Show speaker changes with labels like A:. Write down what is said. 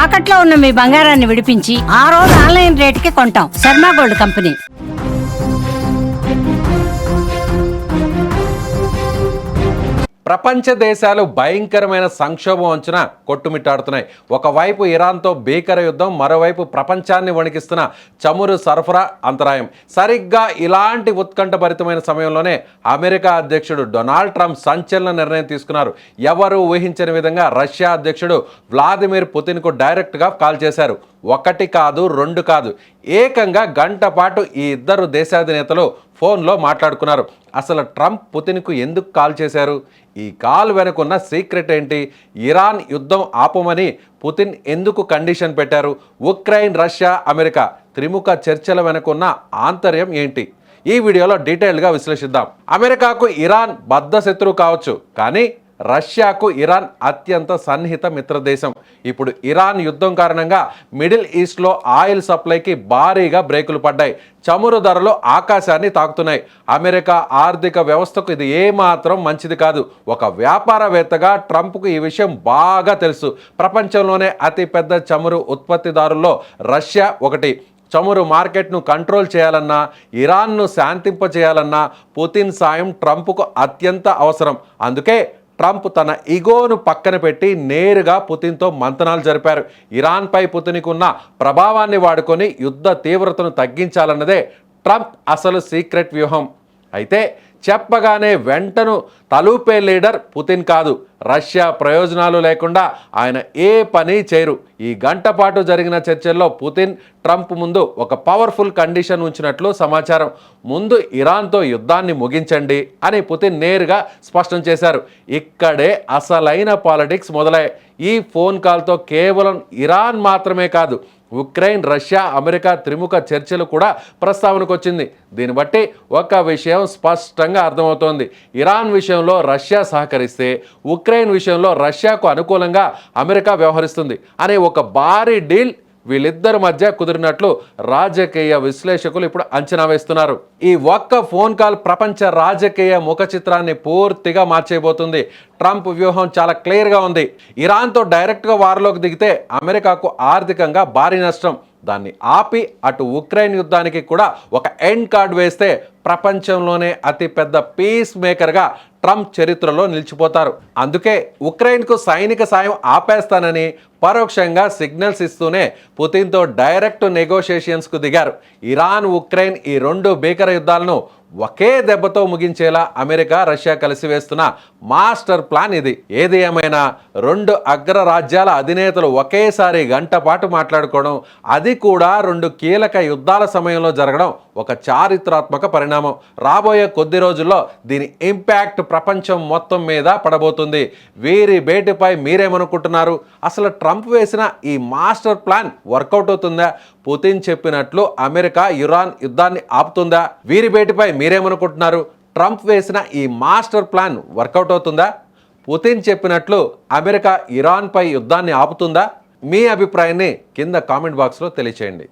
A: తాకట్లో ఉన్న మీ బంగారాన్ని విడిపించి ఆ రోజు ఆన్లైన్ రేటుకి కొంటాం. Sharma gold company.
B: ప్రపంచ దేశాలు భయంకరమైన సంక్షోభం అంచున కొట్టుమిట్టాడుతున్నాయి. ఒకవైపు ఇరాన్తో భీకర యుద్ధం, మరోవైపు ప్రపంచాన్ని వణికిస్తున్న చమురు సరఫరా అంతరాయం. సరిగ్గా ఇలాంటి ఉత్కంఠభరితమైన సమయంలోనే అమెరికా అధ్యక్షుడు డొనాల్డ్ ట్రంప్ సంచలన నిర్ణయం తీసుకున్నారు. ఎవరు ఊహించని విధంగా రష్యా అధ్యక్షుడు వ్లాదిమిర్ పుతిన్కు డైరెక్ట్గా కాల్ చేశారు. ఒకటి కాదు, రెండు కాదు, ఏకంగా గంట పాటు ఈ ఇద్దరు దేశాధినేతలు ఫోన్లో మాట్లాడుకున్నారు. అసలు ట్రంప్ పుతిన్కు ఎందుకు కాల్ చేశారు? ఈ కాల్ వెనుకున్న సీక్రెట్ ఏంటి? ఇరాన్ యుద్ధం ఆపమని పుతిన్ ఎందుకు కండిషన్ పెట్టారు? ఉక్రెయిన్, రష్యా, అమెరికా త్రిముఖ చర్చల వెనుకున్న ఆంతర్యం ఏంటి? ఈ వీడియోలో డీటెయిల్గా విశ్లేషిద్దాం. అమెరికాకు ఇరాన్ బద్ధ శత్రువు కావచ్చు, కానీ రష్యాకు ఇరాన్ అత్యంత సన్నిహిత మిత్రదేశం. ఇప్పుడు ఇరాన్ యుద్ధం కారణంగా మిడిల్ ఈస్ట్లో ఆయిల్ సప్లైకి భారీగా బ్రేకులు పడ్డాయి. చమురు ధరలు ఆకాశాన్ని తాకుతున్నాయి. అమెరికా ఆర్థిక వ్యవస్థకు ఇది ఏమాత్రం మంచిది కాదు. ఒక వ్యాపారవేత్తగా ట్రంప్కు ఈ విషయం బాగా తెలుసు. ప్రపంచంలోనే అతిపెద్ద చమురు ఉత్పత్తిదారుల్లో రష్యా ఒకటి. చమురు మార్కెట్ను కంట్రోల్ చేయాలన్నా, ఇరాన్ను శాంతింపచేయాలన్నా పుతిన్ సాయం ట్రంప్కు అత్యంత అవసరం. అందుకే ట్రంప్ తన ఇగోను పక్కన పెట్టి నేరుగా పుతిన్తో మంతనాలు జరిపారు. ఇరాన్పై పుతిన్కు ఉన్న ప్రభావాన్ని వాడుకొని యుద్ధ తీవ్రతను తగ్గించాలన్నదే ట్రంప్ అసలు సీక్రెట్ వ్యూహం. అయితే చెప్పగానే వెంటను తలూపే లీడర్ పుతిన్ కాదు. రష్యా ప్రయోజనాలు లేకుండా ఆయన ఏ పని చేయరు. ఈ గంట పాటు జరిగిన చర్చల్లో పుతిన్ ట్రంప్ ముందు ఒక పవర్ఫుల్ కండిషన్ ఉంచినట్లు సమాచారం. ముందు ఇరాన్తో యుద్ధాన్ని ముగించండి అని పుతిన్ నేరుగా స్పష్టం చేశారు. ఇక్కడే అసలైన పాలిటిక్స్ మొదలయ్యాయి. ఈ ఫోన్ కాల్తో కేవలం ఇరాన్ మాత్రమే కాదు, ఉక్రెయిన్, రష్యా, అమెరికా త్రిముఖ చర్చలు కూడా ప్రస్తావనకు వచ్చింది. దీన్ని బట్టి ఒక విషయం స్పష్టంగా అర్థమవుతోంది. ఇరాన్ విషయంలో రష్యా సహకరిస్తే ఉక్రెయిన్ విషయంలో రష్యాకు అనుకూలంగా అమెరికా వ్యవహరిస్తుంది అనే ఒక భారీ డీల్ వీళ్ళిద్దరి మధ్య కుదిరినట్లు రాజకీయ విశ్లేషకులు ఇప్పుడు అంచనా వేస్తున్నారు. ఈ ఒక్క ఫోన్ కాల్ ప్రపంచ రాజకీయ ముఖ చిత్రాన్ని పూర్తిగా మార్చేయబోతుంది. ట్రంప్ వ్యూహం చాలా క్లియర్గా ఉంది. ఇరాన్తో డైరెక్ట్గా వార్లోకి దిగితే అమెరికాకు ఆర్థికంగా భారీ నష్టం. దాన్ని ఆపి అటు ఉక్రెయిన్ యుద్ధానికి కూడా ఒక ఎండ్ కార్డ్ వేస్తే ప్రపంచంలోనే అతిపెద్ద పీస్ మేకర్గా ట్రంప్ చరిత్రలో నిలిచిపోతారు. అందుకే ఉక్రెయిన్కు సైనిక సాయం ఆపేస్తానని పరోక్షంగా సిగ్నల్స్ ఇస్తూనే పుతిన్తో డైరెక్ట్ నెగోషియేషన్స్కు దిగారు. ఇరాన్, ఉక్రెయిన్ ఈ రెండు భీకర యుద్ధాలను ఒకే దెబ్బతో ముగించేలా అమెరికా, రష్యా కలిసి వేస్తున్న మాస్టర్ ప్లాన్ ఇది. ఏది ఏమైనా రెండు అగ్రరాజ్యాల అధినేతలు ఒకేసారి గంట పాటు మాట్లాడుకోవడం, అది కూడా రెండు కీలక యుద్ధాల సమయంలో జరగడం ఒక చారిత్రాత్మక పరిణామం. రాబోయే కొద్ది రోజుల్లో దీని ఇంపాక్ట్ ప్రపంచం మొత్తం మీద పడబోతుంది. వీరి భేటీపై మీరేమనుకుంటున్నారు? అసలు ట్రంప్ వేసిన ఈ మాస్టర్ ప్లాన్ వర్కౌట్ అవుతుందా? పుతిన్ చెప్పినట్లు అమెరికా ఇరాన్ యుద్ధాన్ని ఆపుతుందా? వీరి భేటీపై మీరేమనుకుంటున్నారు? ట్రంప్ వేసిన ఈ మాస్టర్ ప్లాన్ వర్కౌట్ అవుతుందా? పుతిన్ చెప్పినట్లు అమెరికా ఇరాన్పై యుద్ధాన్ని ఆపుతుందా? మీ అభిప్రాయాన్ని కింద కామెంట్ బాక్స్లో తెలియచేయండి.